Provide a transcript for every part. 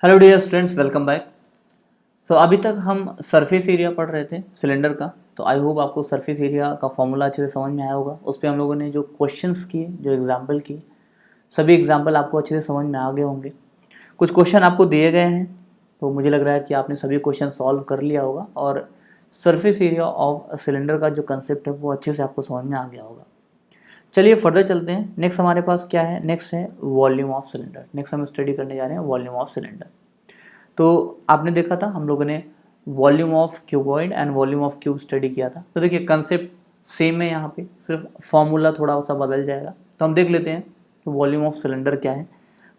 Hello dear students, welcome back. अभी तक हम सरफेस एरिया पढ़ रहे थे सिलेंडर का। तो आई होप आपको सरफेस एरिया का फॉर्मूला अच्छे से समझ में आया होगा। उस पर हम लोगों ने जो क्वेश्चंस किए, जो एग्जाम्पल किए, सभी एग्जाम्पल आपको अच्छे से समझ में आ गए होंगे। कुछ क्वेश्चन आपको दिए गए हैं, तो मुझे लग रहा है कि आपने सभी क्वेश्चन सॉल्व कर लिया होगा और सरफेस एरिया ऑफ सिलेंडर का जो कंसेप्ट है वो अच्छे से आपको समझ में आ गया होगा। चलिए फर्दर चलते हैं। नेक्स्ट हमारे पास क्या है? नेक्स्ट है वॉल्यूम ऑफ सिलेंडर। नेक्स्ट हम स्टडी करने जा रहे हैं वॉल्यूम ऑफ सिलेंडर। तो आपने देखा था हम लोगों ने volume of cuboid and volume of cube study किया था। तो देखिए कंसेप्ट सेम है, यहाँ पे सिर्फ फॉर्मूला थोड़ा सा बदल जाएगा। तो हम देख लेते हैं कि वॉल्यूम ऑफ सिलेंडर क्या है।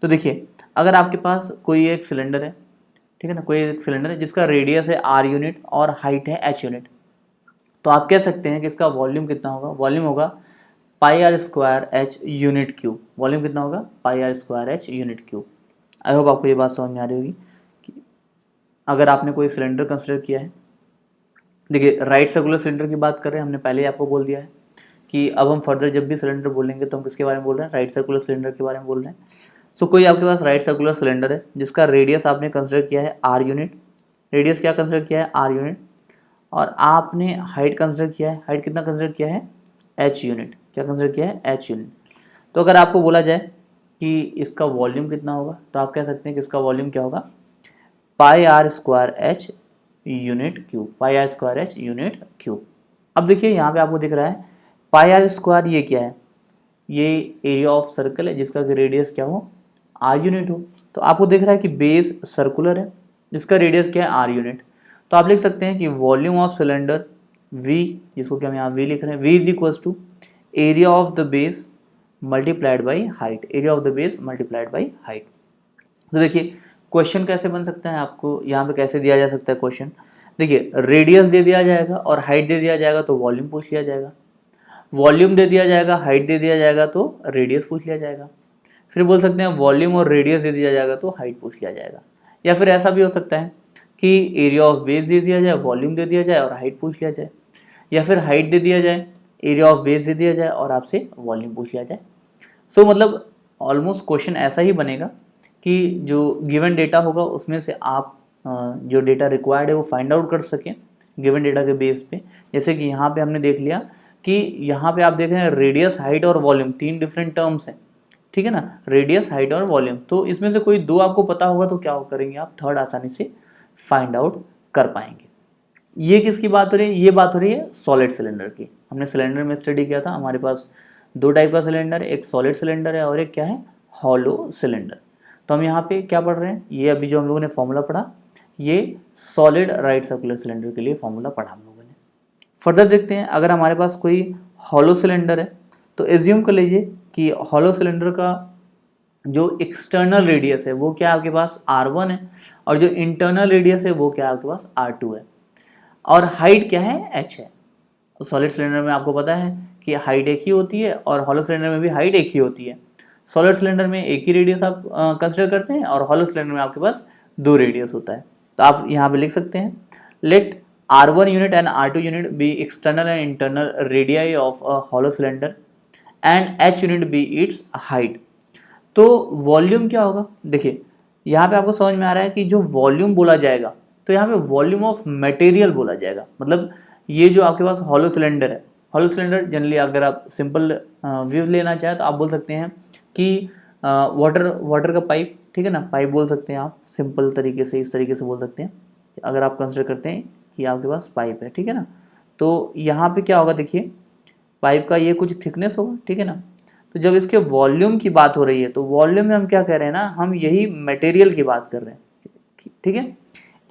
तो देखिए, अगर आपके पास कोई एक सिलेंडर है, ठीक है ना, कोई एक सिलेंडर है जिसका रेडियस है आर यूनिट और हाइट है एच यूनिट, तो आप कह सकते हैं कि इसका वॉल्यूम कितना होगा? वॉल्यूम होगा pi r square h unit cube. Volume कितना होगा? Pi r square h unit cube. I hope आपको ये बात समझ में आ रही होगी कि अगर आपने कोई सिलेंडर कंसिडर किया है। देखिए, राइट सर्कुलर सिलेंडर की बात कर रहे हैं, हमने पहले ही आपको बोल दिया है कि अब हम फर्दर जब भी सिलेंडर बोलेंगे तो हम किसके बारे में बोल रहे हैं? राइट सर्कुलर सिलेंडर के बारे में बोल रहे हैं। कोई आपके पास राइट सर्कुलर सिलेंडर है जिसका रेडियस आपने कंसिडर किया है आर यूनिट। रेडियस क्या कंसिडर किया है? R unit. और आपने हाइट कंसिडर किया है, हाइट कितना कंसिडर किया है? H unit. क्या कंसिडर किया है? H unit. तो अगर आपको बोला जाए कि इसका वॉल्यूम कितना होगा, तो आप कह सकते हैं कि इसका वॉल्यूम क्या होगा? Pi r square h unit cube. Pi r square h unit cube. अब देखिए यहाँ पे आपको दिख रहा है पाई आर स्क्वायर, ये क्या है? ये एरिया ऑफ सर्कल है जिसका रेडियस क्या हो? आर यूनिट हो। तो आपको दिख रहा है कि बेस सर्कुलर है जिसका रेडियस क्या है? R unit. तो आप लिख सकते हैं कि वॉल्यूम ऑफ सिलेंडर V, जिसको कि हम यहाँ V लिख रहे हैं, V is equals to area of the base multiplied by height. Area of the base multiplied by height. तो देखिए क्वेश्चन कैसे बन सकता है, आपको यहाँ पे कैसे दिया जा सकता है क्वेश्चन। देखिए, रेडियस दे दिया जाएगा और हाइट दे दिया जाएगा तो वॉल्यूम पूछ लिया जाएगा। वॉल्यूम दे दिया जाएगा, हाइट दे दिया जाएगा तो रेडियस पूछ लिया जाएगा। फिर बोल सकते हैं वॉल्यूम और रेडियस दे दिया जाएगा तो हाइट पूछ लिया जाएगा। या फिर ऐसा भी हो सकता है कि एरिया ऑफ बेस दे दिया जाए, वॉल्यूम दे दिया जाए और हाइट पूछ लिया जाए। या फिर हाइट दे दिया जाए, एरिया ऑफ बेस दे दिया जाए और आपसे वॉल्यूम पूछ लिया जाए। मतलब ऑलमोस्ट क्वेश्चन ऐसा ही बनेगा कि जो गिवन डेटा होगा उसमें से आप जो डेटा रिक्वायर्ड है वो फाइंड आउट कर सकें गिवन डेटा के बेस पे। जैसे कि यहाँ पे हमने देख लिया कि यहाँ पे आप देख रहे हैं रेडियस, हाइट और वॉल्यूम, तीन डिफरेंट टर्म्स हैं, ठीक है ना, रेडियस, हाइट और वॉल्यूम। तो इसमें से कोई दो आपको पता होगा तो क्या करेंगे आप? थर्ड आसानी से फाइंड आउट कर पाएंगे। ये किसकी बात हो रही है? ये बात हो रही है सॉलिड सिलेंडर की। हमने सिलेंडर में स्टडी किया था, हमारे पास दो टाइप का सिलेंडर है, एक सॉलिड सिलेंडर है और एक क्या है? Hollow cylinder. तो हम यहाँ पे क्या पढ़ रहे हैं? ये अभी जो हम लोगों ने फॉर्मूला पढ़ा, ये सॉलिड राइट सर्कुलर सिलेंडर के लिए फॉर्मूला पढ़ा हम लोगों ने। फर्दर देखते हैं, अगर हमारे पास कोई हॉलो सिलेंडर है तो एज्यूम कर लीजिए कि हॉलो सिलेंडर का जो एक्सटर्नल रेडियस है वो क्या आपके पास? R1 है और जो इंटरनल रेडियस है वो क्या आपके पास? R2 है। और हाइट क्या है? H है। तो सॉलिड सिलेंडर में आपको पता है कि हाइट एक ही होती है और हॉलो सिलेंडर में भी हाइट एक ही होती है। सॉलिड सिलेंडर में एक ही रेडियस आप कंसिडर करते हैं और हॉलो सिलेंडर में आपके पास दो रेडियस होता है। तो आप यहाँ पे लिख सकते हैं let R1 unit and R2 unit be external and internal radii of a hollow cylinder and H unit be its height. तो वॉल्यूम क्या होगा? देखिए यहाँ पे आपको समझ में आ रहा है कि जो वॉल्यूम बोला जाएगा तो यहाँ पे वॉल्यूम ऑफ मटेरियल बोला जाएगा। मतलब ये जो आपके पास हॉलो सिलेंडर है, हॉलो सिलेंडर जनरली अगर आप सिंपल व्यू लेना चाहें तो आप बोल सकते हैं कि वाटर का पाइप, ठीक है ना, पाइप बोल सकते हैं आप सिंपल तरीके से, इस तरीके से बोल सकते हैं अगर आप कंसिडर करते हैं कि आपके पास पाइप है, ठीक है ना। तो यहाँ पे क्या होगा? देखिए पाइप का ये कुछ थिकनेस होगा, ठीक है ना। तो जब इसके वॉल्यूम की बात हो रही है तो वॉल्यूम में हम क्या कह रहे हैं ना, हम यही मटेरियल की बात कर रहे हैं, ठीक है।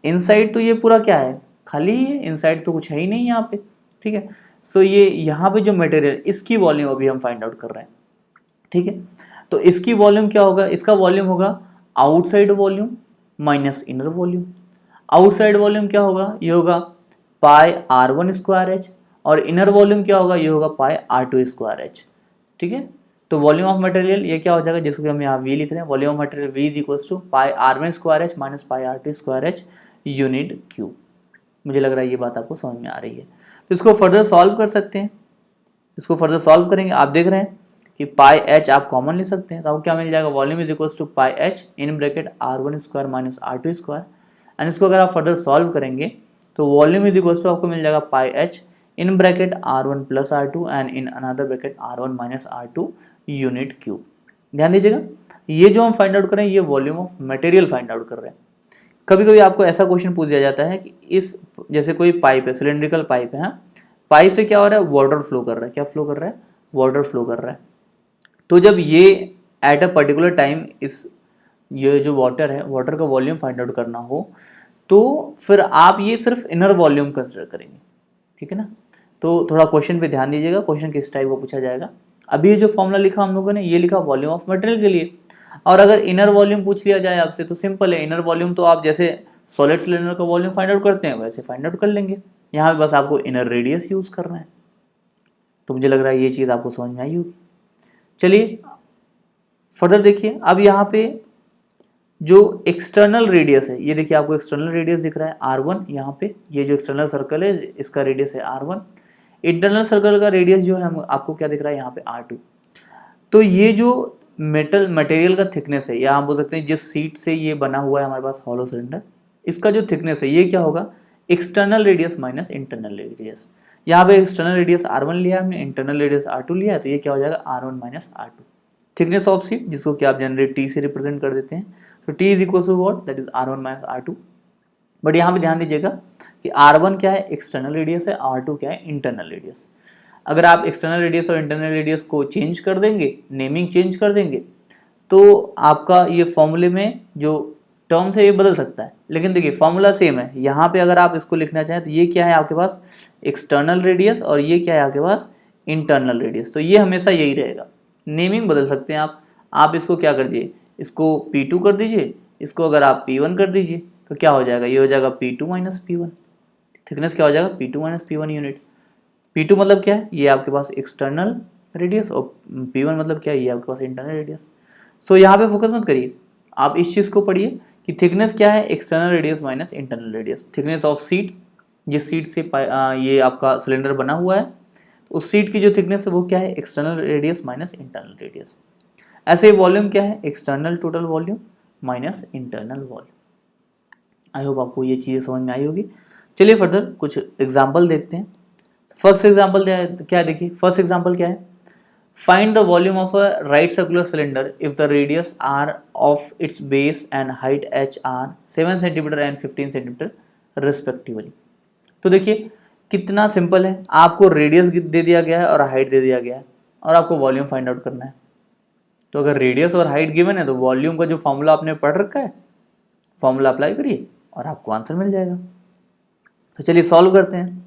इनसाइड तो ये पूरा क्या है? खाली ही है, इनसाइड तो कुछ है ही नहीं यहाँ पे, ठीक है। ये यहाँ पे जो मटेरियल, इसकी वॉल्यूम अभी हम फाइंड आउट कर रहे हैं, ठीक है। तो इसकी वॉल्यूम क्या होगा? इसका वॉल्यूम होगा outside volume minus inner volume. Outside volume क्या होगा? ये होगा पाई R1 स्क्वायर एच और इनर वॉल्यूम क्या होगा? ये होगा पाई R2 स्क्वायर एच, ठीक है। तो वॉल्यूम ऑफ मटेरियल ये क्या हो जाएगा, जिसको हम यहाँ V लिख रहे हैं, volume of material V is equals to pi R1 square h minus pi R2 square h unit cube. मुझे लग रहा है ये बात आपको समझ में आ रही है। तो इसको फर्दर सॉल्व कर सकते हैं। इसको फर्दर सॉल्व करेंगे, आप देख रहे हैं कि पाई एच आप कॉमन ले सकते हैं, तो आपको क्या मिल जाएगा, volume is equals to pi h in bracket R1 square minus R2 square. And इसको अगर आप फर्दर सॉल्व करेंगे तो वॉल्यूम इज इक्वल्स टू आपको मिल जाएगा pi h in bracket R1 plus R2 and in another bracket R1 minus R2 unit cube. ध्यान दीजिएगा, ये जो हम फाइंड आउट कर रहे हैं ये volume of material find out कर रहे हैं। कभी कभी आपको ऐसा क्वेश्चन पूछ दिया जाता है कि इस जैसे कोई पाइप है, सिलेंड्रिकल पाइप है, पाइप से क्या हो रहा है, वाटर फ्लो कर रहा है, क्या फ्लो कर रहा है, वाटर फ्लो कर रहा है। तो जब ये एट अ पर्टिकुलर टाइम ये जो वाटर है, वाटर का वॉल्यूम फाइंड आउट करना हो तो फिर आप ये सिर्फ इनर वॉल्यूम कंसिडर करेंगे, ठीक है ना। तो थोड़ा क्वेश्चन पे ध्यान दीजिएगा, क्वेश्चन किस टाइप का पूछा जाएगा। अभी ये जो फॉर्मूला लिखा हम लोगों ने, ये लिखा वॉल्यूम ऑफ मटेरियल के लिए, और अगर इनर वॉल्यूम पूछ लिया जाए आपसे तो सिंपल है, इनर वॉल्यूम तो आप जैसे सॉलिड सिलेंडर का वॉल्यूम फाइंड आउट करते हैं वैसे फाइंड आउट कर लेंगे। यहाँ पे बस आपको इनर रेडियस यूज करना है। तो मुझे लग रहा है ये चीज़ आपको समझ में आई होगी। चलिए फर्दर देखिए, अब यहाँ पे जो एक्सटर्नल रेडियस है, ये देखिए आपको एक्सटर्नल रेडियस दिख रहा है R1, यहाँ पे ये जो एक्सटर्नल सर्कल है इसका रेडियस है R1। इंटरनल सर्कल का रेडियस जो है आपको क्या दिख रहा है यहाँ पे R2। तो ये जो मटेरियल का थिकनेस है, या हम बोल सकते हैं जिस सीट से ये बना हुआ है हमारे पास हॉलो सिलेंडर, इसका जो थिकनेस है ये क्या होगा, external radius minus internal radius. यहाँ पे एक्सटर्नल रेडियस R1 लिया हमने, इंटरनल रेडियस R2 लिया है, तो ये क्या हो जाएगा R1 minus R2। Thickness of seat जिसको कि आप जनरली T से रिप्रेजेंट कर देते हैं, तो T is equal to what, that is R1 minus R2। But यहाँ पे ध्यान दीजिएगा कि R1 क्या है, एक्सटर्नल रेडियस है, R2 क्या है, इंटरनल रेडियस। अगर आप एक्सटर्नल रेडियस और इंटरनल रेडियस को चेंज कर देंगे, नेमिंग चेंज कर देंगे, तो आपका ये फॉर्मूले में जो टर्म्स है ये बदल सकता है। लेकिन देखिए फॉर्मूला सेम है, यहाँ पे अगर आप इसको लिखना चाहें तो ये क्या है आपके पास, एक्सटर्नल रेडियस, और ये क्या है आपके पास, इंटरनल रेडियस। तो ये हमेशा यही रहेगा, नेमिंग बदल सकते हैं आप इसको क्या कर दीजिए, इसको P2 कर दीजिए, इसको अगर आप P1 कर दीजिए, तो क्या हो जाएगा, ये हो जाएगा P2 माइनस P1। थिकनेस क्या हो जाएगा, P2 minus P1 unit. P2 मतलब क्या है, ये आपके पास एक्सटर्नल रेडियस, और P1 मतलब क्या है, ये आपके पास इंटरनल रेडियस। सो यहाँ पे फोकस मत करिए, आप इस चीज़ को पढ़िए कि थिकनेस क्या है, external radius minus internal radius. Thickness of seat, जिस सीट से ये आपका सिलेंडर बना हुआ है, उस सीट की जो थिकनेस है वो क्या है, external radius minus internal radius. ऐसे वॉल्यूम क्या है, external total volume minus internal volume. आई होप आपको ये चीज़ें समझ में आई होगी। चलिए फर्दर कुछ एग्जाम्पल देखते हैं। फर्स्ट एग्जाम्पल क्या है, देखिए फर्स्ट एग्जाम्पल क्या है, find the volume of a right circular cylinder if the radius r of its base and height h are 7 centimetre and 15 centimetre respectively. तो देखिए कितना सिंपल है, आपको रेडियस दे दिया गया है और हाइट दे दिया गया है, और आपको वॉल्यूम फाइंड आउट करना है। तो अगर रेडियस और हाइट गिवन है तो वॉल्यूम का जो फॉर्मूला आपने पढ़ रखा है, फॉर्मूला अप्लाई करिए और आपको आंसर मिल जाएगा। तो चलिए सॉल्व करते हैं।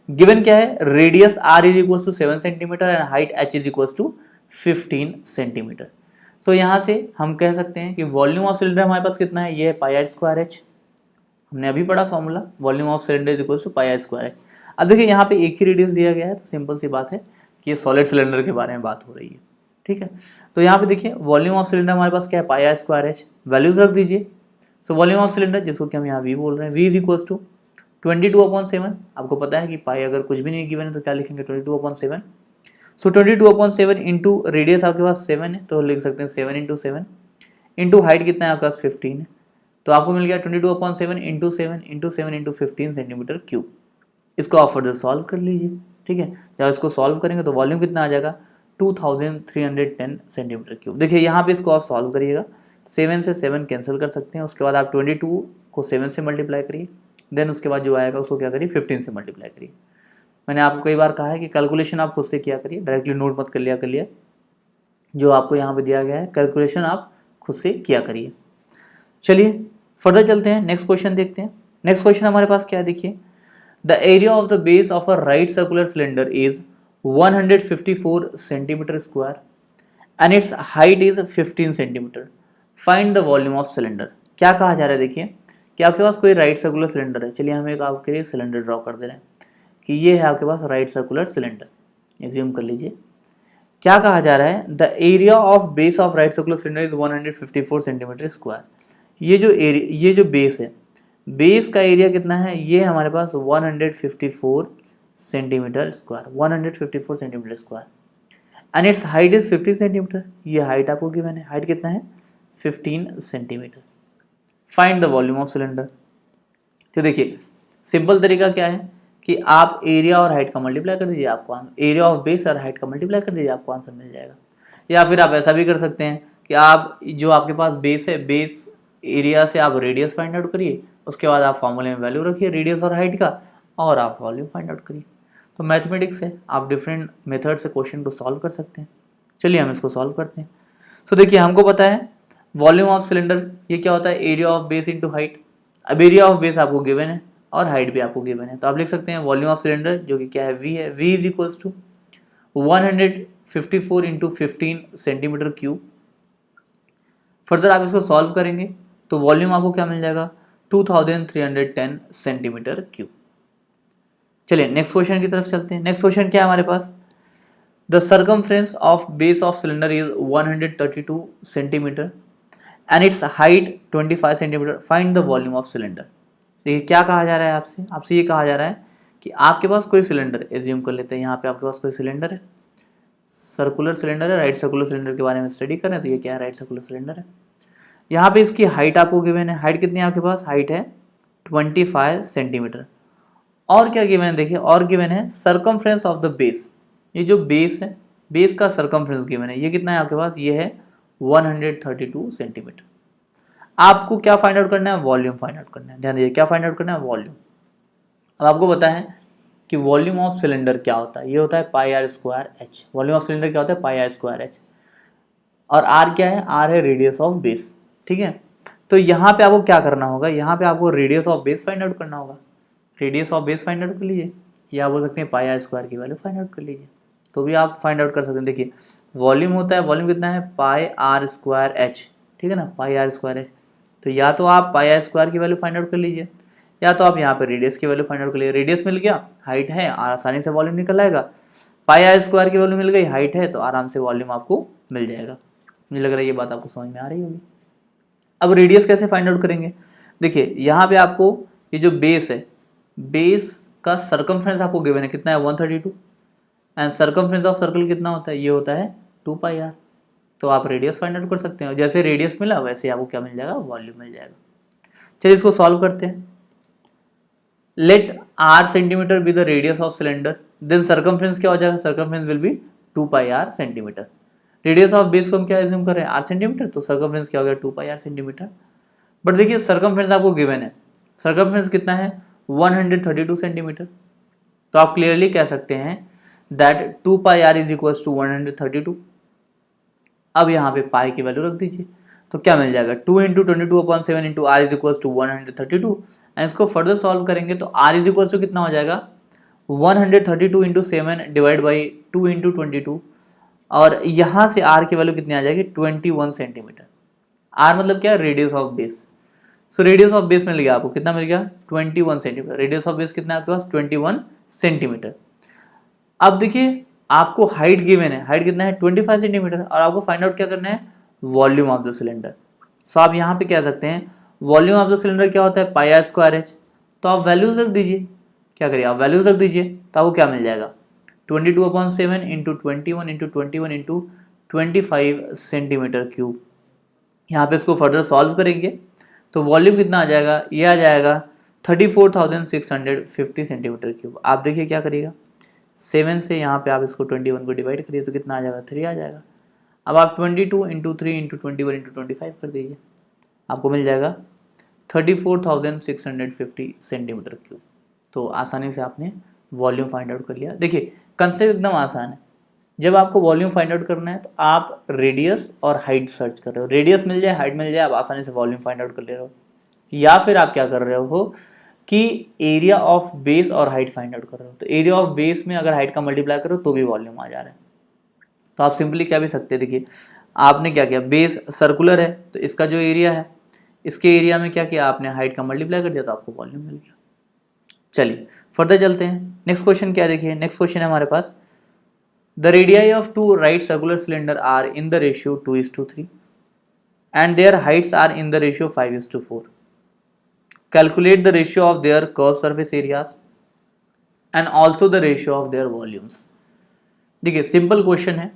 गिवन क्या है, radius r is equal to 7 centimetre and height h is equal to 15 centimetre. So यहाँ से हम कह सकते हैं कि वॉल्यूम ऑफ सिलेंडर हमारे पास कितना है, ये है पाई आर स्क्वायर एच। हमने अभी पढ़ा formula, volume of cylinder is equal to pi r square h. अब देखिए यहाँ पे एक ही रेडियस दिया गया है, तो सिंपल सी बात है कि ये सॉलिड सिलेंडर के बारे में बात हो रही है, ठीक है। तो यहाँ पे देखिए वॉल्यूम ऑफ सिलेंडर हमारे पास क्या है, pi r square H, values रख दीजिए। सो वॉल्यूम ऑफ सिलेंडर जिसको कि हम यहाँ वी बोल रहे हैं, वी इज इक्वल टू 22/7। आपको पता है कि पाई अगर कुछ भी नहीं गिवन है तो क्या लिखेंगे, 22/7। सो 22/7 इंटू रेडियस आपके पास 7 है, तो लिख सकते हैं 7 इंटू 7 इंटू हाइट कितना है आपके पास 15 है, तो आपको मिल गया 22/7 into 7 into 7 into 15 centimetre cube. इसको आप फर्दर सॉल्व कर लीजिए, ठीक है। जब इसको सॉल्व करेंगे तो वॉल्यूम कितना आ जाएगा, 2310 सेंटीमीटर क्यूब। देखिए यहाँ पे इसको आप सॉल्व करिएगा, 7 से 7 कैंसिल कर सकते हैं, उसके बाद आप 22 को 7 से मल्टीप्लाई करिए, देन उसके बाद जो आएगा उसको क्या करिए, 15 से मल्टीप्लाई करिए। मैंने आपको कई बार कहा है कि कैलकुलेशन आप खुद से किया करिए, डायरेक्टली नोट मत कर लिया करिए, जो आपको यहाँ पे दिया गया है कैलकुलेशन आप खुद से किया करिए। चलिए फर्दर चलते हैं, नेक्स्ट क्वेश्चन देखते हैं। नेक्स्ट क्वेश्चन हमारे पास क्या है, देखिए the area of the base of a right circular cylinder is 154 centimetre square and its height is 15 centimetre. Find the volume of cylinder. क्या कहा जा रहा है, देखिए कि आपके पास कोई राइट सर्कुलर सिलेंडर है। चलिए हम एक आपके लिए सिलेंडर ड्रॉ कर दे रहे हैं कि ये है आपके पास राइट सर्कुलर सिलेंडर, एज्यूम कर लीजिए। क्या कहा जा रहा है, the area of base of right circular cylinder is 154 centimetre square. ये जो बेस है, बेस का एरिया कितना है, ये हमारे पास 154 centimetre square, 154 centimetre square. And its height is 50 centimetre, ये हाइट आपको गिवन है, हाइट कितना है 15 centimetre. Find the volume of cylinder. तो देखिए सिंपल तरीका क्या है कि आप एरिया और हाइट का मल्टीप्लाई कर दीजिए, आपको एरिया ऑफ बेस और हाइट का मल्टीप्लाई कर दीजिए, आपको आंसर मिल जाएगा। या फिर आप ऐसा भी कर सकते हैं कि आप जो आपके पास बेस है, बेस एरिया से आप रेडियस फाइंड आउट करिए, उसके बाद आप फॉर्मूले में वैल्यू रखिए रेडियस और हाइट का, और आप वॉल्यूम फाइंड आउट करिए। तो मैथमेटिक्स है, आप डिफरेंट मेथड से क्वेश्चन को सॉल्व कर सकते हैं। चलिए हम इसको सॉल्व करते हैं। तो देखिए हमको पता है वॉल्यूम ऑफ सिलेंडर ये क्या होता है, area of base into height. अब एरिया ऑफ बेस आपको गिवन है और हाइट भी आपको गिवन है, तो आप लिख सकते हैं वॉल्यूम ऑफ सिलेंडर जो कि क्या है वी है, v is equals to 154 into 15 centimetre cube. Further आप इसको सॉल्व करेंगे तो वॉल्यूम आपको क्या मिल जाएगा 2310 सेंटीमीटर क्यूब। चलिए नेक्स्ट क्वेश्चन की तरफ चलते हैं। नेक्स्ट क्वेश्चन क्या है हमारे पास, the circumference of base of cylinder is 132 centimetre and its height 25 centimetre, find the volume of cylinder. देखिए क्या कहा जा रहा है आपसे, आपसे ये कहा जा रहा है कि आपके पास कोई सिलेंडर, एज्यूम कर लेते हैं यहाँ पे आपके पास कोई सिलेंडर है, सर्कुलर सिलेंडर है, राइट सर्कुलर सिलेंडर के बारे में स्टडी कर रहे हैं, तो ये क्या है राइट सर्कुलर सिलेंडर है। यहाँ पे इसकी हाइट आपको गिवन है, हाइट कितनी है आपके पास, हाइट है 25 सेंटीमीटर। और क्या गिवन है देखिए, और गिवन है सर्कमफ्रेंस ऑफ द बेस, ये जो बेस है, बेस का सर्कमफ्रेंस गिवन है, ये कितना है आपके पास, ये है 132 सेंटीमीटर। आपको क्या फाइंड आउट करना है, वॉल्यूम फाइंड आउट करना है। ध्यान दीजिए क्या फाइंड आउट करना है, वॉल्यूम। अब आपको पता है कि वॉल्यूम ऑफ सिलेंडर क्या होता है, ये होता है pi r square h. Volume of cylinder क्या होता है, पाई आर स्क्वायर एच, और आर क्या है, आर है रेडियस ऑफ बेस। ठीक है, तो यहाँ पे आपको क्या करना होगा, यहाँ पे आपको radius of base find out करना होगा। Radius of base find out कर लीजिए, या आप बोल सकते हैं पाई आर स्क्वायर की वैल्यू फाइंड आउट कर लीजिए, तो भी आप फाइंड आउट कर सकते हैं। देखिए वॉल्यूम होता है, वॉल्यूम कितना है पाई आर स्क्वायर एच, ठीक है ना, पाई आर स्क्वायर एच। तो या तो आप पाई आर स्क्वायर की वैल्यू फाइंड आउट कर लीजिए, या तो आप यहाँ पे रेडियस की वैल्यू फाइंड आउट कर लीजिए। रेडियस मिल गया, हाइट है, आसानी से वॉल्यूम निकल आएगा। पाई आर स्क्वायर की वैल्यू मिल गई, हाइट है, तो आराम से वॉल्यूम आपको मिल जाएगा। मुझे लग रहा है ये बात आपको समझ में आ रही होगी। अब रेडियस कैसे फाइंड आउट करेंगे, देखिए यहाँ पे आपको ये जो बेस है, बेस का सर्कमफ्रेंस आपको गिवन है कितना है 132, एंड सर्कमफ्रेंस ऑफ सर्कल कितना होता है, ये होता है 2 पाई आर। तो आप रेडियस फाइंड आउट कर सकते हो, जैसे रेडियस मिला वैसे आपको क्या मिल जाएगा, वॉल्यूम मिल जाएगा। चलिए इसको सॉल्व करते हैं। Let r centimetre be the radius of cylinder, then circumference क्या हो जाएगा, circumference will be 2 pi r centimetre. Radius of base को हम क्या एज्यूम कर रहे हैं, आर सेंटीमीटर, तो सर्कमफ्रेंस क्या हो गया 2 पाई आर सेंटीमीटर। बट देखिए सर्कमफ्रेंस आपको गिवन है, सर्कमफ्रेंस कितना है 132 सेंटीमीटर, तो आप क्लियरली कह सकते हैं that 2 pi r is equal to 132। अब यहाँ पे पाई की वैल्यू रख दीजिए, तो क्या मिल जाएगा 2 into 22/7 into r is equal to 132। And इसको फर्दर सॉल्व करेंगे तो आर इज इक्वल टू कितना हो जाएगा 132 इंटू 7 डिवाइड बाई 2 इंटू 22, और यहाँ से आर की वैल्यू कितनी आ जाएगी 21 सेंटीमीटर। आर मतलब क्या है, radius of base. So radius of base मिल गया आपको, कितना मिल गया 21 सेंटीमीटर। रेडियस ऑफ बेस कितना है आपके पास 21 सेंटीमीटर। अब देखिए आपको हाइट गिवन है, हाइट कितना है 25 सेंटीमीटर, और आपको फाइंड आउट क्या करना है, वॉल्यूम ऑफ द सिलेंडर। सो आप यहाँ पे कह सकते हैं वॉल्यूम ऑफ द सिलेंडर क्या होता है पाई आर स्क्वायर एच। तो आप वैल्यूज रख दीजिए, क्या करिए आप वैल्यूज रख दीजिए, तो आपको क्या मिल जाएगा 22/7 into 21 into 21 into 25 centimetre cube. यहाँ पे इसको फर्दर सॉल्व करेंगे तो वॉल्यूम कितना आ जाएगा, ये आ जाएगा 34,650 सेंटीमीटर क्यूब। आप देखिए क्या करिएगा, 7 से यहाँ पे आप इसको 21 को डिवाइड करिए तो कितना आ जाएगा 3 आ जाएगा। अब आप 22 इंटू 3 इंटू 21 इंटू 25 कर दीजिए, आपको मिल जाएगा 34,650 सेंटीमीटर क्यूब। तो आसानी से आपने वॉल्यूम फाइंड आउट कर लिया। देखिए कंसेप्ट एकदम आसान है, जब आपको वॉल्यूम फाइंड आउट करना है तो आप रेडियस और हाइट सर्च कर रहे हो, रेडियस मिल जाए हाइट मिल जाए आप आसानी से वॉल्यूम फाइंड आउट कर ले रहे हो, या फिर आप क्या कर रहे हो कि एरिया ऑफ बेस और हाइट फाइंड आउट कर रहे हो। तो एरिया ऑफ बेस में अगर हाइट का मल्टीप्लाई करो तो भी वॉल्यूम आ जा रहा है। तो आप सिंपली क्या भी सकते हैं, देखिए आपने क्या किया, बेस सर्कुलर है तो इसका जो एरिया है, इसके एरिया में क्या किया आपने हाइट का मल्टीप्लाई कर दिया तो आपको वॉल्यूम मिल गया। चलिए फर्दर चलते हैं। नेक्स्ट क्वेश्चन क्या देखिए, नेक्स्ट क्वेश्चन है हमारे पास, the radii of 2 right circular cylinder are in the ratio 2:3 and their heights are in the ratio 5:4. Calculate the ratio of their curved surface areas and also the ratio of their volumes. देखिए simple question है,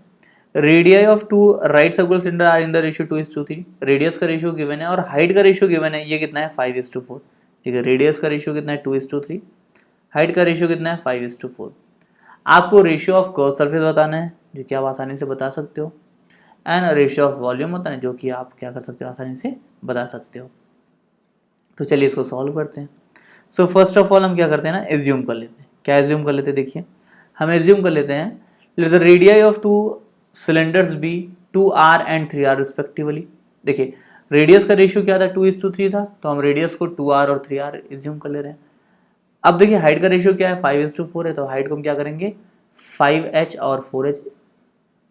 radii of two right circular cylinder are in the ratio 2:3। Radius का ratio given है और height का ratio given है, ये कितना है 5:4। ठीक है, रेडियस का रेशियो कितना है 2:3, हाइट का रेशियो कितना है 5:4। आपको रेशियो ऑफ कर्व सरफेस बताना है जो कि आप आसानी से बता सकते हो, एंड रेशियो ऑफ वॉल्यूम होता है जो कि आप क्या कर सकते हो, आसानी से बता सकते हो। तो चलिए इसको सॉल्व करते हैं। सो फर्स्ट ऑफ ऑल हम क्या करते हैं ना, एज्यूम कर लेते हैं। क्या एज्यूम कर लेते हैं, देखिए हम एज्यूम कर लेते हैं let the radii of two cylinders be 2r and 3r respectively. देखिए रेडियस का रेशियो क्या था 2:3 था, तो हम रेडियस को 2r और 3r एज्यूम कर ले रहे हैं। अब देखिए हाइट का रेशियो क्या है 5:4 है, तो हाइट को हम क्या करेंगे 5h और 4h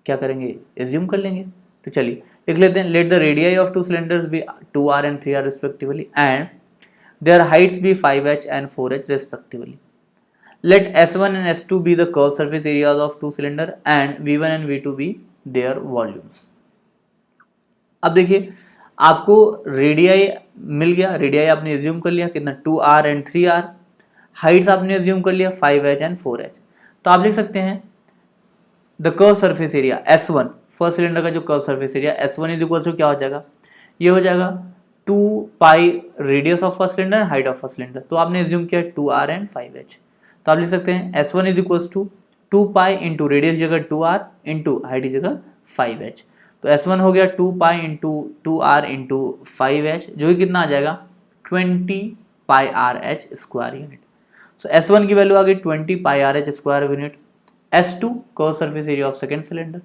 क्या करेंगे एज्यूम कर लेंगे। तो चलिए लिख लेते हैं let the radii of two cylinders be 2r and 3r respectively and their heights be 5h and 4h respectively. Let S1 and S2 be the curved surface areas of two cylinder and V1 and V2 be their volumes. अब देखिए आपको radii मिल गया, radii आपने assume कर लिया कितना 2r and 3r, Heights आपने assume कर लिया 5h एंड 4h। तो आप लिख सकते हैं the curve surface area S1, first cylinder का जो curve surface area S1 is equal to क्या हो जाएगा, ये हो जाएगा 2 pi radius of first cylinder, height of first cylinder. तो आपने एज्यूम किया 2r एंड 5h, तो आप लिख सकते हैं S1 is equal to 2 pi into radius जगह 2r इंटू हाइट जगह 5h। तो S1 हो गया 2 pi into 2r into 5h, जो कि कितना आ जाएगा 20 pi r h square unit. So S1 की वैल्यू आ गई 20 pi r h square unit. S2 curve surface area of second cylinder,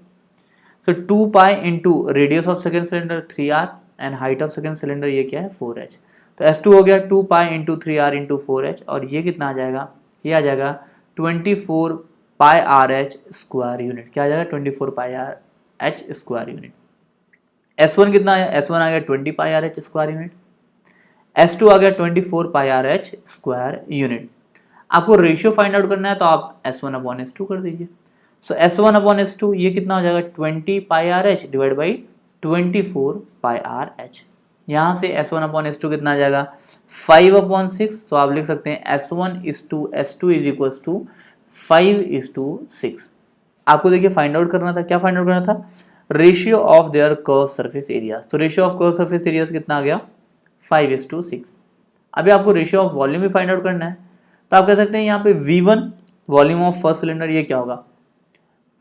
so 2 pi into radius of second cylinder 3r and height of second cylinder ये क्या है 4h। तो S2 हो गया 2 pi into 3r into 4h, और ये कितना आ जाएगा, ये आ जाएगा 24 pi r h square unit. क्या आ जाएगा 24 pi r h square unit. S1 कितना आया, S1 आ गया 20 pi r h square unit, S2 आ गया 24 pi r h square unit. आपको रेशियो फाइंड आउट करना है तो आप S1 अपॉन S2 कर दीजिए। सो S1 अपॉन S2 ये कितना हो जाएगा 20 pi r h divide by 24 pi r h. यहाँ से S1 अपॉन S2 कितना आ जाएगा 5/6। तो आप लिख सकते हैं S1 is to S2 is equal to 5:6। आपको देखिए फाइंड आउट करना था, क्या फाइंड आउट करना था, ratio of their curve surface areas. तो ratio of curve surface areas कितना आ गया 5:6। अभी आपको रेशियो ऑफ वॉल्यूम भी फाइंड आउट करना है, तो आप कह सकते हैं यहाँ पे V1 volume of first cylinder ये क्या होगा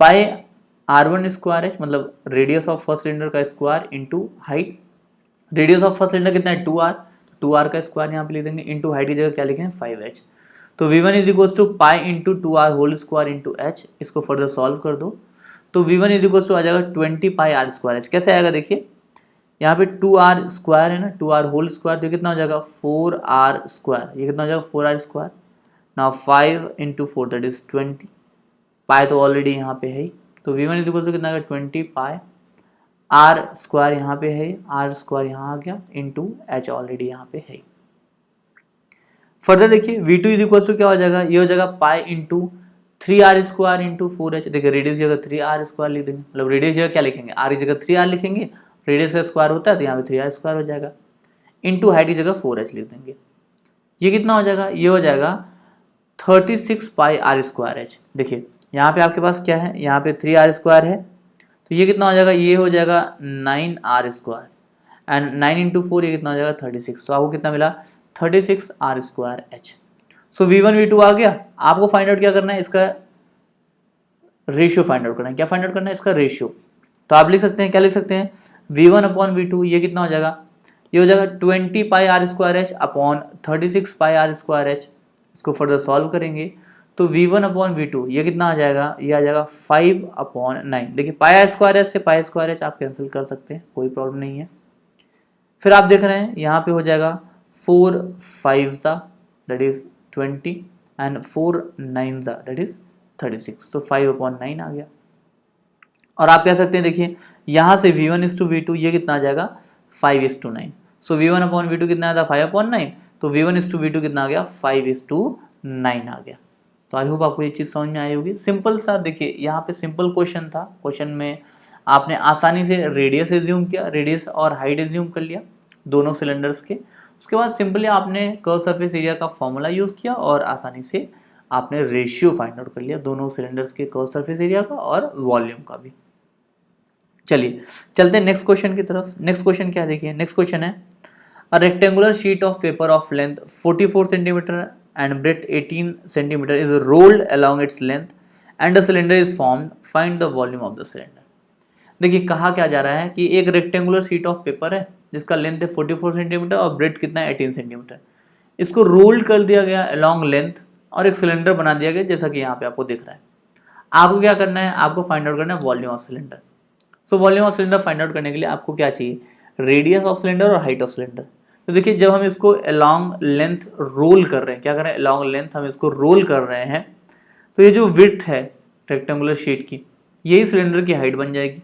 पाई R1 स्क्वायर एच, मतलब रेडियस ऑफ फर्स्ट सिलेंडर का square into height. Radius of first cylinder कितना है 2r, 2r का स्क्वायर यहाँ पे लिख देंगे इंटू हाइट की जगह क्या लिखेंगे 5h। तो V1 is equal to pi into 2r whole square into h। इसको फर्दर सॉल्व कर दो तो V1 इज इक्वल टू आ जाएगा 20 पाई r स्क्वायर h। कैसे आएगा देखिए यहाँ पे 2r स्क्वायर है ना, 2r होल स्क्वायर, तो कितना हो जाएगा 4r स्क्वायर, ये कितना हो जाएगा 4r square. Now 5 into 4 that is 20, पाई तो ऑलरेडी यहाँ पे है ही, तो V1 इज इक्वल टू कितना आ गया 20 पाई r स्क्वायर यहाँ पे है, r स्क्वायर यहाँ आ गया इंटू h ऑलरेडी यहाँ पे है। फर्दर देखिए V2 इज इक्वल टू क्या हो जाएगा, ये हो जाएगा pi into 3r square into 4h। देखिए रेडियस जगह 3r स्क्वायर लिख देंगे, मतलब रेडियस जगह क्या लिखेंगे r की जगह 3r लिखेंगे, रेडियस का स्क्वायर होता है तो यहाँ पे 3r स्क्वायर हो जाएगा इंटू हाइट की जगह 4h लिख देंगे। ये कितना हो जाएगा, ये हो जाएगा 36 पाई r स्क्वायर h। देखिए यहाँ पे आपके पास क्या है, यहाँ पे 3r स्क्वायर है, तो ये कितना हो जाएगा, ये हो जाएगा 9r स्क्वायर एंड 9 इंटू 4 ये कितना हो जाएगा 36। तो आपको कितना मिला 36r स्क्वायर h। सो V1 V2 आ गया। आपको फाइंड आउट क्या करना है, इसका रेशियो फाइंड आउट करना है। क्या फाइंड आउट करना है, इसका रेशियो। तो आप लिख सकते हैं, क्या लिख सकते हैं V1 अपॉन V2 ये कितना हो जाएगा, ये हो जाएगा 20 pi r square h upon 36 pi r square h. इसको फर्दर सॉल्व करेंगे तो V1 अपॉन V2 ये कितना आ जाएगा, ये आ जाएगा 5/9। देखिए पाई आर स्क्वायर एच से पाई स्क्वायर एच आप कैंसिल कर सकते हैं, कोई प्रॉब्लम नहीं है। फिर आप देख रहे हैं यहाँ पे हो जाएगा 4 5 that is 20 and 4 9 that is 36। तो 5/9 आ गया। और आप कह सकते हैं देखिए यहाँ से V1 इज टू V2 ये कितना आ जाएगा 5:9। सो V1 अपॉन V2 कितना आया था 5/9, तो V1 इज टू V2 कितना आ गया 5:9 आ गया। तो आई होप आपको ये चीज़ समझ में आई होगी। सिंपल सा देखिए यहाँ पे सिंपल क्वेश्चन था, क्वेश्चन में आपने आसानी से रेडियस एज्यूम किया, रेडियस और हाइट एज्यूम कर लिया दोनों सिलेंडर्स के। उसके बाद सिंपली आपने कर्व सरफेस एरिया का फॉर्मूला यूज़ किया और आसानी से आपने रेशियो फाइंड आउट कर लिया दोनों सिलेंडर्स के कर्व सरफेस एरिया का और वॉल्यूम का भी। चलिए चलते हैं नेक्स्ट क्वेश्चन की तरफ। नेक्स्ट क्वेश्चन क्या देखिए, नेक्स्ट क्वेश्चन है a rectangular sheet of paper of length 44 centimetre and breadth 18 centimetre is rolled along its length and a cylinder is formed, find the volume of the cylinder. देखिए कहा क्या जा रहा है कि एक रेक्टेंगुलर शीट ऑफ पेपर है जिसका लेंथ है 44 सेंटीमीटर और ब्रेथ कितना है 18 सेंटीमीटर। इसको रोल्ड कर दिया गया अलोंग लेंथ और एक सिलेंडर बना दिया गया जैसा कि यहाँ पे आपको दिख रहा है। आपको क्या करना है, आपको फाइंड आउट करना है volume of cylinder. So volume of cylinder find out करने के लिए आपको क्या चाहिए, रेडियस ऑफ सिलेंडर और हाइट ऑफ सिलेंडर। तो देखिए जब हम इसको अलोंग लेंथ रोल कर रहे हैं, क्या कर रहे हैं, अलोंग लेंथ हम इसको रोल कर रहे हैं, तो ये जो विड्थ है रेक्टेंगुलर शीट की यही सिलेंडर की हाइट बन जाएगी।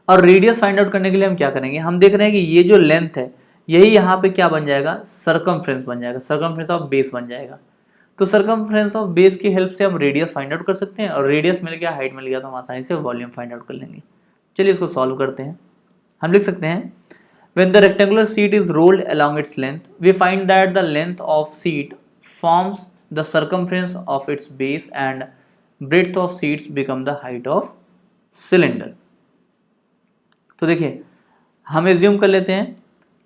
और रेडियस फाइंड आउट करने के लिए हम क्या करेंगे, हम देख रहे हैं कि ये जो लेंथ है यही यहाँ पे क्या बन जाएगा, सरकमफ्रेंस बन जाएगा, सरकमफ्रेंस ऑफ बेस बन जाएगा। तो सरकमफ्रेंस ऑफ बेस की हेल्प से हम रेडियस फाइंड आउट कर सकते हैं और रेडियस मिल गया, हाइट मिल गया, तो हम आसानी से वॉल्यूम फाइंड आउट कर लेंगे। चलिए इसको सॉल्व करते हैं। हम लिख सकते हैं when the rectangular sheet is rolled along its length we find that the length of sheet forms the circumference of its base and breadth of sheets become the height of cylinder। तो देखिए हम assume कर लेते हैं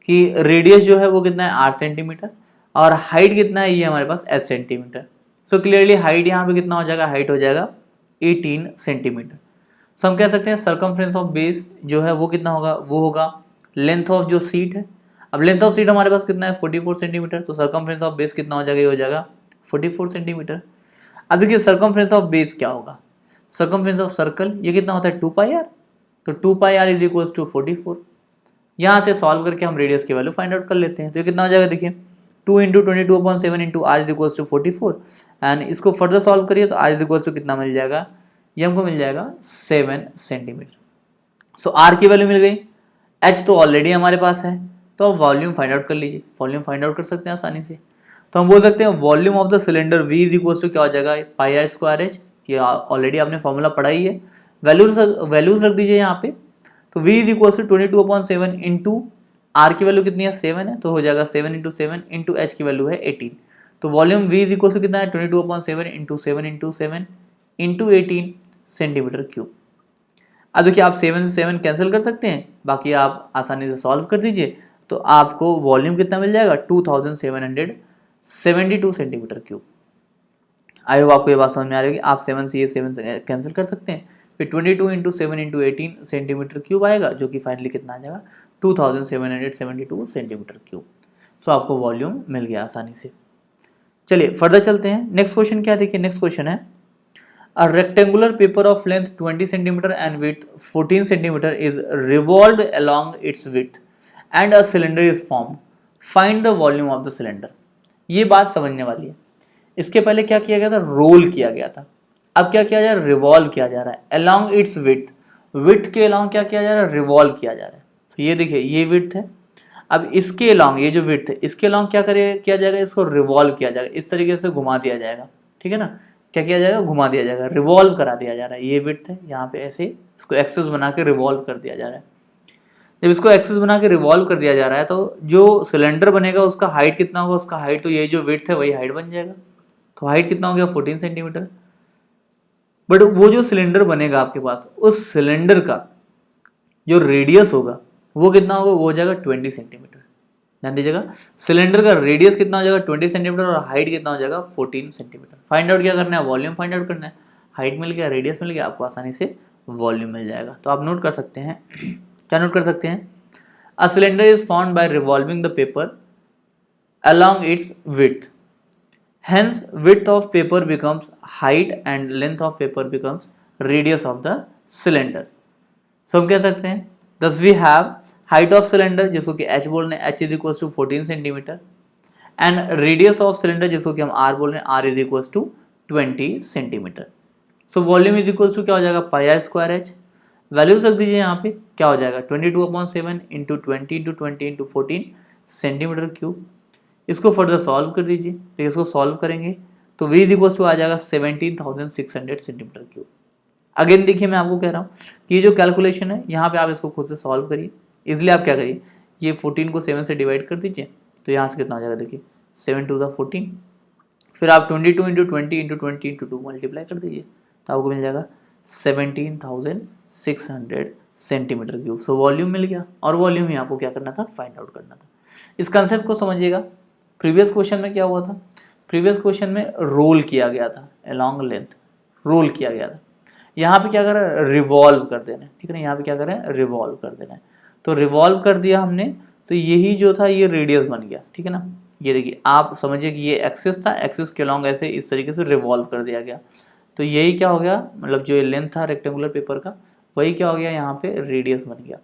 कि radius जो है वो कितना है 8 सेंटीमीटर और हाइट कितना है ये हमारे पास s centimetre. So clearly height यहाँ पे कितना हो जाएगा, हाइट हो जाएगा 18 सेंटीमीटर। सो हम कह सकते हैं सरकमफ्रेंस ऑफ बेस जो है वो कितना होगा, वो होगा लेंथ ऑफ जो सीट है। अब लेंथ ऑफ सीट हमारे पास कितना है 44 सेंटीमीटर, तो सरकमफ्रेंस ऑफ बेस कितना हो जाएगा, ये हो जाएगा 44 सेंटीमीटर। अब देखिए सरकमफ्रेंस ऑफ बेस क्या होगा, सरकमफ्रेंस ऑफ सर्कल ये कितना होता है 2πr, तो 2πr इज इक्वल टू 44। यहाँ से सॉल्व करके हम रेडियस की वैल्यू फाइंड आउट कर लेते हैं। तो ये कितना हो जाएगा, देखिए 2 into 22/7 into r is equal to 44 and इसको फर्दर सॉल्व करिए तो आर इज इक्वल टू कितना मिल जाएगा, ये हमको मिल जाएगा 7 सेंटीमीटर। सो आर की वैल्यू मिल गई, एच तो ऑलरेडी हमारे पास है, तो अब वॉल्यूम फाइंड आउट कर लीजिए। वॉल्यूम फाइंड आउट कर सकते हैं आसानी से, तो हम बोल सकते हैं volume of the cylinder v is equal to क्या हो जाएगा, πr²h, ये ऑलरेडी आपने फॉर्मूला पढ़ा ही है। वैल्यूज रख दीजिए यहाँ पे, तो v is equal to 22/7 into r की वैल्यू कितनी है 7 है, तो हो जाएगा 7 इंटू 7 इंटू एच की वैल्यू है 18। तो volume v is equal to कितना है 22/7 into 7 into 7 into 18 centimetre cube. अब देखिए आप 7 से 7 कैंसिल कर सकते हैं, बाकी आप आसानी से सॉल्व कर दीजिए, तो आपको वॉल्यूम कितना मिल जाएगा 2772 सेंटीमीटर क्यूब। आई होप आपको ये बात समझ में आ रही है कि आप 7 से 7 कैंसिल कर सकते हैं, फिर 22 इंटू 7 इंटू 18 सेंटीमीटर क्यूब आएगा, जो कि फाइनली कितना आ जाएगा 2772 सेंटीमीटर क्यूब। सो आपको वॉल्यूम मिल गया आसानी से। चलिए फर्दर चलते हैं। नेक्स्ट क्वेश्चन क्या देखिए, नेक्स्ट क्वेश्चन है A rectangular paper of length 20 cm and width 14 cm is revolved along its width and a cylinder is formed. Find the volume of the cylinder. ये बात समझने वाली है। इसके पहले क्या किया गया था, रोल किया गया था। अब क्या किया जा रहा है, रिवॉल्व किया जा रहा है along its width। width के along क्या किया जा रहा है, रिवॉल्व किया जा रहा है। तो ये देखिए ये width है, अब इसके along ये जो width है इसके along क्या किया जाएगा, इसको रिवॉल्व किया जाएगा, इस तरीके से घुमा दिया जाएगा, ठीक है ना। क्या किया जाएगा, घुमा दिया जाएगा, रिवॉल्व करा दिया जा रहा है। ये विड्थ है, यहाँ पे ऐसे इसको एक्सेस बना के रिवॉल्व कर दिया जा रहा है। जब इसको एक्सेस बना के रिवॉल्व कर दिया जा रहा है तो जो सिलेंडर बनेगा उसका हाइट कितना होगा, उसका हाइट तो ये जो विड्थ है वही हाइट बन जाएगा। तो हाइट कितना हो गया 14 सेंटीमीटर। बट वो जो सिलेंडर बनेगा आपके पास, उस सिलेंडर का जो रेडियस होगा वो कितना होगा, वो हो जाएगा 20 सेंटीमीटर। ध्यान दीजिएगा, सिलेंडर का रेडियस कितना हो जाएगा 20 सेंटीमीटर और हाइट कितना हो जाएगा 14 सेंटीमीटर। फाइंड आउट क्या करना है, वॉल्यूम फाइंड आउट करना है। हाइट मिल गया, रेडियस मिल गया, आपको आसानी से वॉल्यूम मिल जाएगा। तो आप नोट कर सकते हैं, क्या नोट कर सकते हैं, अ cylinder is formed by revolving the paper along its width, hence width of paper becomes height and length of paper becomes radius of the cylinder। so हम कह सकते हैं thus we have height of cylinder जिसको कि h बोल रहे हैं, h is equal to 14 centimetre and radius of cylinder जिसको कि हम r बोल रहे हैं, r is equal to 20 centimetre. So volume is equal to क्या हो जाएगा πr²h। वैल्यूज रख दीजिए यहाँ पे, क्या हो जाएगा 22/7 into 20 into 20 into 14 centimetre cube. इसको फर्दर सॉल्व कर दीजिए, तो इसको सॉल्व करेंगे तो v इज इक्वल टू आ जाएगा 17,600 सेंटीमीटर क्यूब। अगेन देखिए मैं आपको कह रहा हूँ कि ये जो कैलकुलेशन है यहाँ पे आप इसको खुद से सॉल्व करिए। इसलिए आप क्या करिए, ये 14 को 7 से डिवाइड कर दीजिए, तो यहाँ से कितना हो जाएगा, देखिए 7 टू द 14, फिर आप 22 इंटू 20 इंटू 20 इंटू 2 मल्टीप्लाई कर दीजिए, तो आपको मिल जाएगा 17,600 सेंटीमीटर क्यूब। सो वॉल्यूम मिल गया और वॉल्यूम ही आपको क्या करना था, फाइंड आउट करना था। इस कंसेप्ट को समझिएगा। प्रीवियस क्वेश्चन में क्या हुआ था, प्रीवियस क्वेश्चन में रोल किया गया था, अलॉन्ग लेंथ रोल किया गया था। यहाँ पे क्या कर रहा है, रिवॉल्व कर देना है, ठीक है ना, यहाँ पे क्या कर रहे हैं, रिवॉल्व कर देना है। तो रिवॉल्व कर दिया हमने, तो यही जो था ये रेडियस बन गया, ठीक है ना। ये देखिए आप समझिए कि ये एक्सिस था, एक्सिस के अलॉन्ग ऐसे इस तरीके से रिवॉल्व कर दिया गया, तो यही क्या हो गया, मतलब जो लेंथ था रेक्टेंगुलर पेपर का, वही क्या हो गया, यहाँ पे रेडियस बन गया।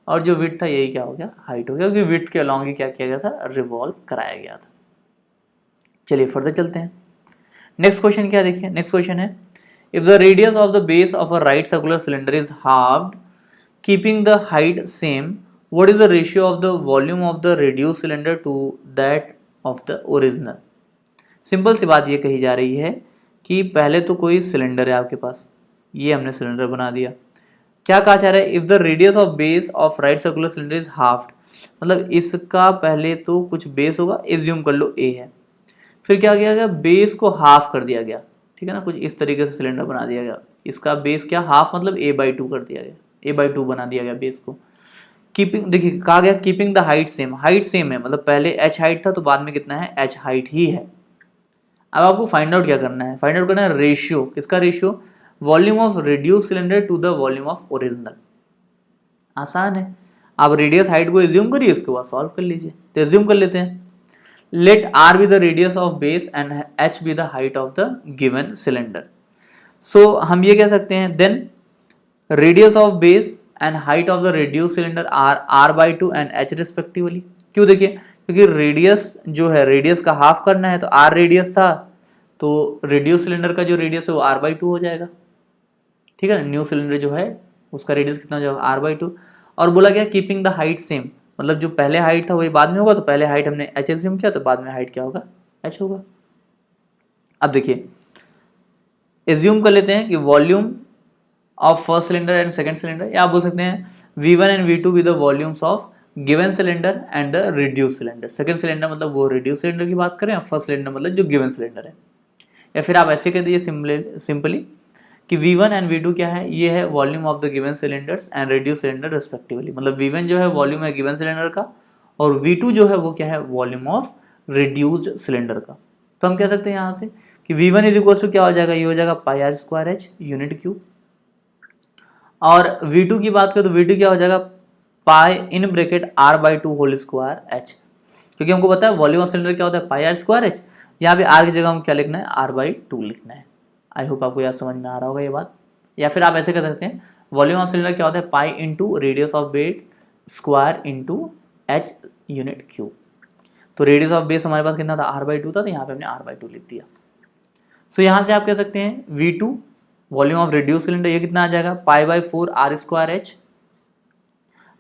और जो विड्थ था यही क्या हो गया, हाइट हो गया, क्योंकि विड्थ के अलॉन्ग ही क्या किया गया था, रिवॉल्व कराया गया था। चलिए फर्दर चलते हैं। नेक्स्ट क्वेश्चन क्या देखिए, नेक्स्ट क्वेश्चन है, if the radius of the base of a right circular cylinder is halved keeping the height same, what is the ratio of the volume of the reduced cylinder to that of the original. Simple सी बात ये कही जा रही है कि पहले तो कोई सिलेंडर है आपके पास, ये हमने सिलेंडर बना दिया, क्या कहा जा रहा है, if the radius of base of right circular cylinder is halved, मतलब इसका पहले तो कुछ बेस होगा, एज्यूम कर लो ए है, फिर क्या किया गया, बेस को हाफ कर दिया गया, ठीक है ना, कुछ इस तरीके से सिलेंडर बना दिया गया, इसका बेस क्या हाफ मतलब a/2 कर दिया गया, a/2 बना दिया गया बेस को। कीपिंग, देखिए कहा गया keeping the height same, height same है मतलब पहले h हाइट था तो बाद में कितना है, h हाइट ही है। अब आपको फाइंड आउट क्या करना है, फाइंड आउट करना है रेशियो, किसका ratio, volume of reduce cylinder to the volume of original. आसान है, आप रेडियस हाइट को एज्यूम करिए, उसके बाद सॉल्व कर लीजिए। तो एज्यूम कर लेते हैं, let r be the radius of base and h be the height of the given cylinder. So हम ये कह सकते हैं then radius of base and height of the reduced cylinder are r/2 and h respectively. क्यों, देखिए क्योंकि radius जो है, रेडियस का हाफ करना है, तो r रेडियस था, तो रेड्यूस सिलेंडर का जो रेडियस है वो r/2 हो जाएगा, ठीक है ना। न्यू सिलेंडर जो है उसका रेडियस कितना हो जाएगा, r/2। और बोला गया कीपिंग द हाइट सेम, मतलब जो पहले हाइट था वही बाद में होगा, तो पहले हाइट हमने h एज्यूम किया, तो बाद में हाइट क्या होगा, h होगा। अब देखिए एज्यूम कर लेते हैं कि volume of first cylinder and second cylinder, या आप बोल सकते हैं V1 and V2 with the volumes of given cylinder and the reduce cylinder. Second cylinder मतलब वो रिड्यूस सिलेंडर की बात करें, फर्स्ट सिलेंडर मतलब जो गिवन सिलेंडर है। या फिर आप ऐसे कह दीजिए सिंपली कि V1 एंड V2 क्या है, ये है volume of the given cylinders and reduce cylinder respectively, मतलब V1 जो है वॉल्यूम है गिवन सिलेंडर का, और V2 जो है वो क्या है, वॉल्यूम ऑफ रिड्यूस्ड सिलेंडर का। तो हम कह सकते हैं यहाँ से कि V1 इज इक्वल टू क्या हो जाएगा, ये हो जाएगा πr² h यूनिट क्यूब, और V2 की बात करें तो V2 क्या हो जाएगा, pi in bracket r/2 whole square h, क्योंकि हमको पता है वॉल्यूम ऑफ सिलेंडर क्या होता है, πr² h, यहाँ पे r की जगह हम क्या लिखना है, r/2 लिखना है। आई होप आपको याद समझ में आ रहा होगा ये बात। या फिर आप ऐसे कर सकते हैं, वॉल्यूम ऑफ सिलेंडर क्या होता है, पाई into radius of base square into h unit cube. तो रेडियस ऑफ बेस हमारे पास कितना था, r/2 था, तो यहाँ पे हमने r/2 लिख दिया। सो यहाँ से आप कह सकते हैं V2 volume of reduce cylinder, ये कितना आ जाएगा, π/4 r² h।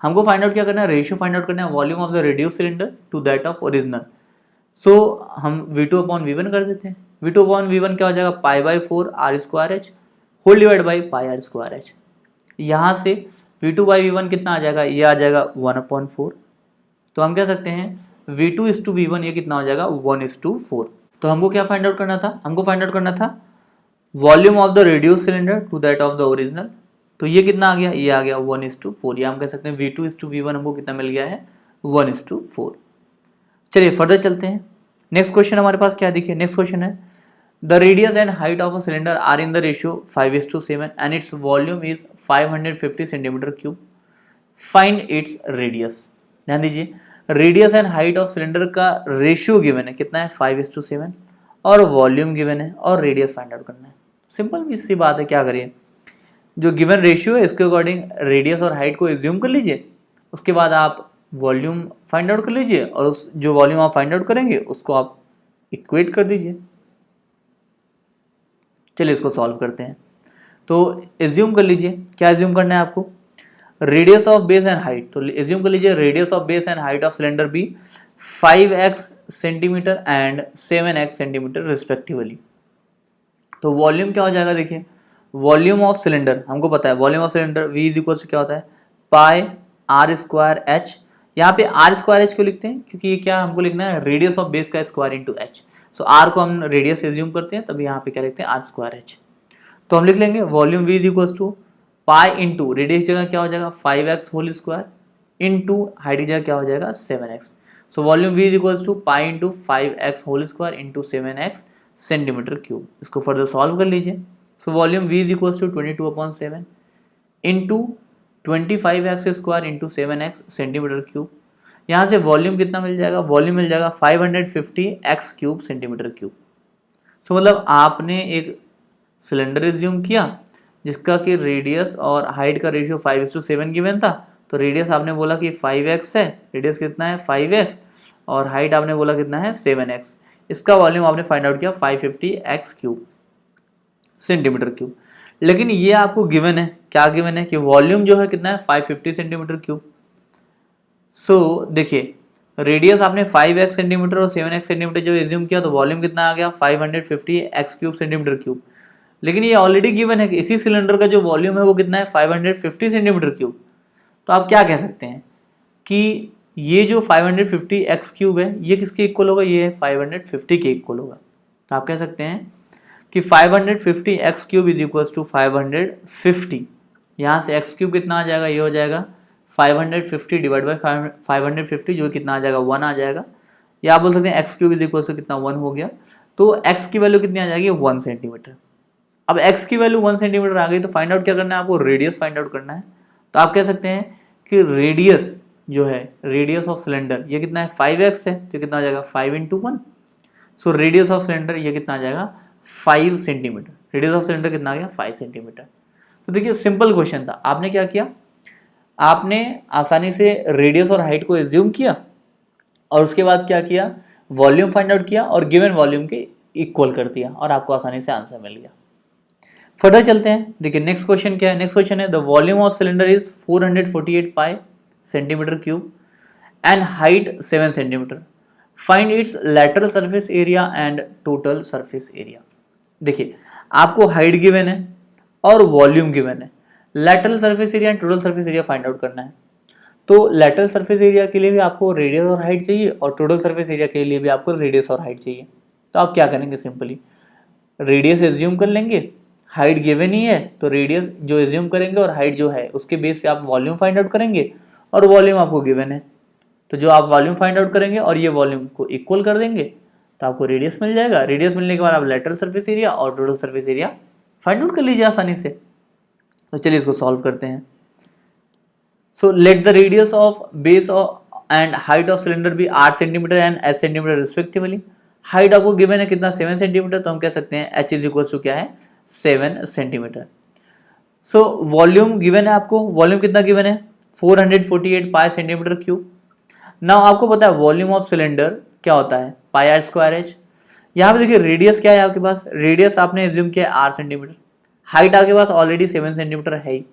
हमको फाइंड आउट क्या करना है, रेशियो फाइंड आउट करना है volume of the reduce cylinder to that of original. So हम V2/V1 कर देते हैं, V2/V1 क्या हो जाएगा, π/4 r² h whole divide by πr² h। यहाँ से V2/V1 कितना आ जाएगा, ये आ जाएगा 1/4। तो हम कह सकते हैं V2:V1 ये कितना हो जाएगा, 1:4। तो हमको क्या फाइंड आउट करना था, हमको फाइंड आउट करना था volume of the reduce cylinder to that of the original. तो ये कितना आ गया, ये आ गया 1:4, या हम कह सकते हैं V2:V1 हमको कितना मिल गया है, 1:4। चलिए फर्दर चलते हैं। नेक्स्ट क्वेश्चन हमारे पास क्या देखिए, नेक्स्ट क्वेश्चन है the radius and height of a cylinder are in the ratio 5:7 and its volume is 550 centimetre cube, find its radius. ध्यान दीजिए, radius and height of cylinder का रेशियो गिवन है, कितना है, 5:7, और वॉल्यूम गिवन है, और रेडियस फाइंड आउट करना है। सिंपल सी बात है, क्या करिए, जो गिवन रेशियो है इसके अकॉर्डिंग रेडियस और हाइट को एज्यूम कर लीजिए, उसके बाद आप वॉल्यूम फाइंड आउट कर लीजिए, और उस जो वॉल्यूम आप फाइंड आउट करेंगे उसको आप इक्वेट कर दीजिए। चलिए इसको सॉल्व करते हैं। तो एज्यूम कर लीजिए, क्या एज्यूम करना है आपको, radius of base and height. तो एज्यूम कर लीजिए radius of base and height of cylinder be 5x centimetre and 7x centimetre respectively. तो वॉल्यूम क्या हो जाएगा, देखिए वॉल्यूम ऑफ सिलेंडर हमको पता है, volume of cylinder V is equal to क्या होता है, पाई r² h। यहाँ पे r² h क्यों लिखते हैं, क्योंकि ये क्या हमको लिखना है, रेडियस ऑफ बेस का स्क्वायर इंटू h। सो r को हम रेडियस एज्यूम करते हैं, तब यहाँ पे क्या लिखते हैं, r² h। तो हम लिख लेंगे volume V is equal to pi into radius जगह क्या हो जाएगा 5x whole square into height की जगह क्या हो जाएगा 7x। So volume V is equal to pi into 5x whole square into 7x centimetre cube. इसको फर्दर सॉल्व कर लीजिए। So volume V is equal to 22/7 into 25x square into 7x centimetre cube. यहाँ से volume कितना मिल जाएगा, volume मिल जाएगा 550x cube centimetre cube. सो मतलब आपने एक सिलेंडर रिज्यूम किया जिसका कि रेडियस और हाइट का रेशियो 5:7 गिवन था, तो रेडियस आपने बोला कि 5x है, रेडियस कितना है 5x, और हाइट आपने बोला कितना है 7x। इसका वॉल्यूम आपने फाइंड आउट किया 550x क्यूब सेंटीमीटर क्यूब। लेकिन ये आपको गिवन है, क्या गिवन है कि वॉल्यूम जो है कितना है 550 सेंटीमीटर क्यूब। सो देखिए रेडियस आपने 5x सेंटीमीटर और 7x सेंटीमीटर जो एज्यूम किया, तो वॉल्यूम कितना आ गया 550x क्यूब सेंटीमीटर क्यूब। लेकिन ये ऑलरेडी गिवन है कि इसी सिलेंडर का जो वॉल्यूम है वो कितना है 550 सेंटीमीटर क्यूब। तो आप क्या कह सकते हैं कि ये जो 550x क्यूब है ये किसके इक्वल होगा, ये 550 के इक्वल होगा। तो आप कह सकते हैं कि 550x cube is equal to 550, यहाँ से x क्यूब कितना आ जाएगा, ये हो जाएगा 550 डिवाइड बाई 550 जो कितना आ जाएगा 1 आ जाएगा, या आप बोल सकते हैं x cube is equal to कितना 1 हो गया। तो x की वैल्यू कितनी आ जाएगी 1 सेंटीमीटर। अब x की वैल्यू 1 सेंटीमीटर आ गई तो फाइंड आउट क्या करना है आपको, रेडियस फाइंड आउट करना है। तो आप कह सकते हैं कि रेडियस जो है, रेडियस ऑफ सिलेंडर ये कितना है 5x है, तो कितना आ जाएगा 5 into 1। So radius of cylinder ये कितना आ जाएगा 5 सेंटीमीटर। रेडियस ऑफ सिलेंडर कितना आ गया 5 सेंटीमीटर। तो देखिए सिंपल क्वेश्चन था, आपने क्या किया, आपने आसानी से रेडियस और हाइट को एज्यूम किया और उसके बाद क्या किया, वॉल्यूम फाइंड आउट किया और गिवन वॉल्यूम के इक्वल कर दिया और आपको आसानी से आंसर मिल गया। फर्दर चलते हैं, देखिए नेक्स्ट क्वेश्चन क्या है। नेक्स्ट क्वेश्चन है the volume of cylinder is 448 pi centimetre cube and height 7 centimetre, find its lateral surface area and total surface area. देखिए आपको हाइट गिवन है और वॉल्यूम गिवन है, lateral surface area and total surface area find out करना है। तो lateral surface area के लिए भी आपको रेडियस और हाइट चाहिए और टोटल सरफेस एरिया के लिए भी आपको रेडियस और हाइट चाहिए। तो आप क्या करेंगे, सिंपली रेडियस एज्यूम कर लेंगे, हाइट गिवन ही है तो रेडियस जो एज्यूम करेंगे और हाइट जो है उसके बेस पे आप वॉल्यूम फाइंड आउट करेंगे और वॉल्यूम आपको गिवन है, तो जो आप वॉल्यूम फाइंड आउट करेंगे और ये वॉल्यूम को इक्वल कर देंगे तो आपको रेडियस मिल जाएगा। रेडियस मिलने के बाद आप लैटरल सरफेस एरिया और total surface area find out कर लीजिए आसानी से। तो चलिए इसको सॉल्व करते हैं। So let the radius of base and height of cylinder be 8 centimetre and h centimetre respectively. Height आपको गिवन है कितना 7 सेंटीमीटर, तो हम कह सकते हैं एच इज इक्वल टू क्या है 7 सेंटीमीटर। सो वॉल्यूम गिवन है आपको, वॉल्यूम कितना गिवन है 448 पाई सेंटीमीटर क्यूब। नाउ आपको पता है वॉल्यूम ऑफ सिलेंडर क्या होता है पाई आर स्क्वायर एच। यहाँ पे देखिए रेडियस क्या है आपके पास, रेडियस आपने एज्यूम किया 8 सेंटीमीटर, हाइट आपके पास ऑलरेडी 7 सेंटीमीटर है ही,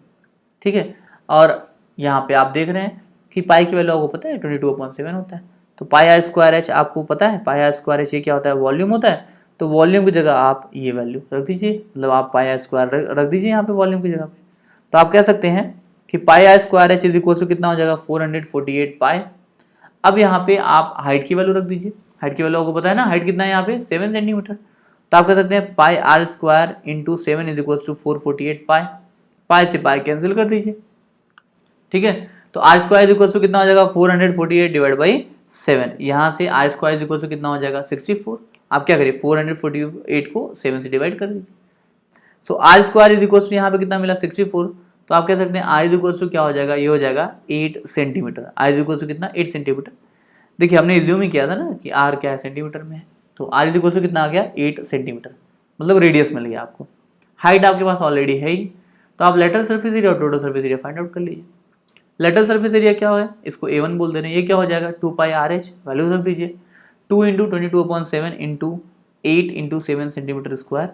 ठीक है। और यहाँ पे आप देख रहे हैं कि पाई की वैल्यू आपको पता है 22/7 होता है। तो पाई आर स्क्वायर एच आपको पता है, पाई आर स्क्वायर एच ये क्या होता है वॉल्यूम होता है। तो वॉल्यूम की जगह आप ये वैल्यू रख दीजिए, मतलब आप पाई आर स्क्वायर रख दीजिए यहाँ पे वॉल्यूम की जगह पे। तो आप कह सकते हैं कि pi r square h is equal to कितना हो जाएगा 448 पाई। अब यहाँ पे आप हाइट की वैल्यू रख दीजिए, हाइट की वैल्यू आपको पता है ना, हाइट कितना है यहाँ पे 7 सेंटीमीटर। तो आप कह सकते हैं pi r square into 7 is equal to 448 pi. Pi से पाई कैंसिल कर दीजिए, ठीक है। तो r square is equal to कितना हो जाएगा 448 डिवाइड बाई 7। यहाँ से r square is equal to कितना हो जाएगा 64। आप क्या करिए 448 को 7 से डिवाइड कर दीजिए। So r square is equal to यहाँ पे कितना मिला 64। तो आप कह सकते हैं आर इज इक्वल टू क्या हो जाएगा, ये हो जाएगा 8 centimetre. R is equal to कितना 8 सेंटीमीटर। देखिए हमने एज्यूम ही किया था ना कि आर क्या है सेंटीमीटर में है, तो आर इज इक्वल टू कितना आ गया 8 सेंटीमीटर, मतलब रेडियस मिल गया आपको। हाइट आपके पास ऑलरेडी है ही, तो आप लेटरल सरफेस एरिया और total surface area find out कर लीजिए। लेटरल सरफेस एरिया क्या है, इसको A1 बोल दे रहे हैं, ये क्या हो जाएगा 2 पाई आर एच, वैल्यू रख दीजिए 2 into 22/7 into 8 into 7 centimetre square.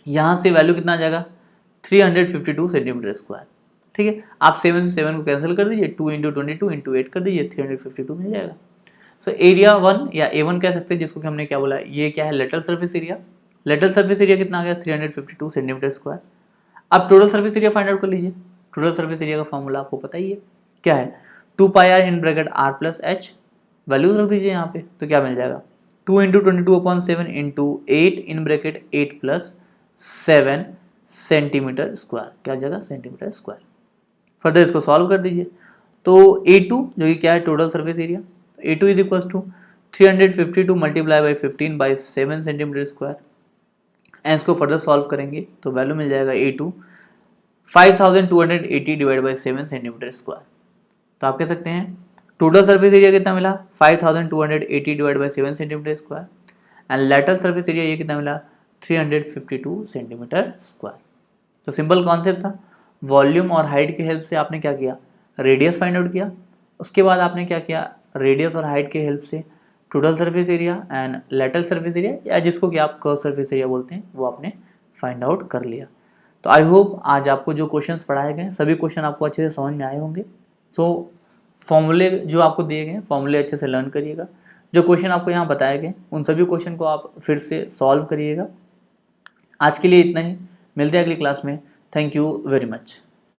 यहाँ से वैल्यू कितना आ जाएगा 352 सेंटीमीटर स्क्वायर, ठीक है। आप 7 से 7 को कैंसिल कर दीजिए, 2 इंटू 22 इंटू 8 कर दीजिए, 352 मिल जाएगा। सो एरिया 1 या A1 कह सकते हैं, जिसको कि हमने क्या बोला, ये क्या है lateral surface area. Lateral surface area कितना आ गया 352 सेंटीमीटर स्क्वायर। अब total surface area find out कर लीजिए। टोटल सरफेस एरिया का फॉर्मूला आपको पता ही है, क्या है 2 pi r in bracket r plus h, values रख दीजिए यहाँ पे। तो क्या मिल जाएगा 2 into 22/7 into 8 in bracket 8 plus 7 centimetre square, क्या हो जाएगा सेंटीमीटर स्क्वायर। फर्दर इसको सॉल्व कर दीजिए। तो A2 जो कि क्या है total surface area, A2 is equal to 352 multiply by 15 by 7 centimetre square. And इसको फर्दर सॉल्व करेंगे तो वैल्यू मिल जाएगा A2 5280 divide by 7 centimetre square. तो आप कह सकते हैं टोटल सरफेस एरिया कितना मिला 5280 divide by 7 centimetre square and lateral surface area ये कितना मिला 352 सेंटीमीटर स्क्वायर। तो सिंपल कॉन्सेप्ट था, वॉल्यूम और हाइट की हेल्प से आपने क्या किया रेडियस फाइंड आउट किया, उसके बाद आपने क्या किया रेडियस और हाइट की हेल्प से total surface area and lateral surface area या जिसको कि आप कर्व सरफेस एरिया बोलते हैं वो आपने फाइंड आउट कर लिया। तो आई होप आज आपको जो क्वेश्चंस पढ़ाए गए सभी क्वेश्चन आपको अच्छे से समझ में आए होंगे। सो फॉर्मूले जो आपको दिए गए फॉर्मूले अच्छे से लर्न करिएगा, जो क्वेश्चन आपको यहाँ बताए गए उन सभी क्वेश्चन को आप फिर से सॉल्व करिएगा। आज के लिए इतना ही, मिलते हैं अगली क्लास में। Thank you very much.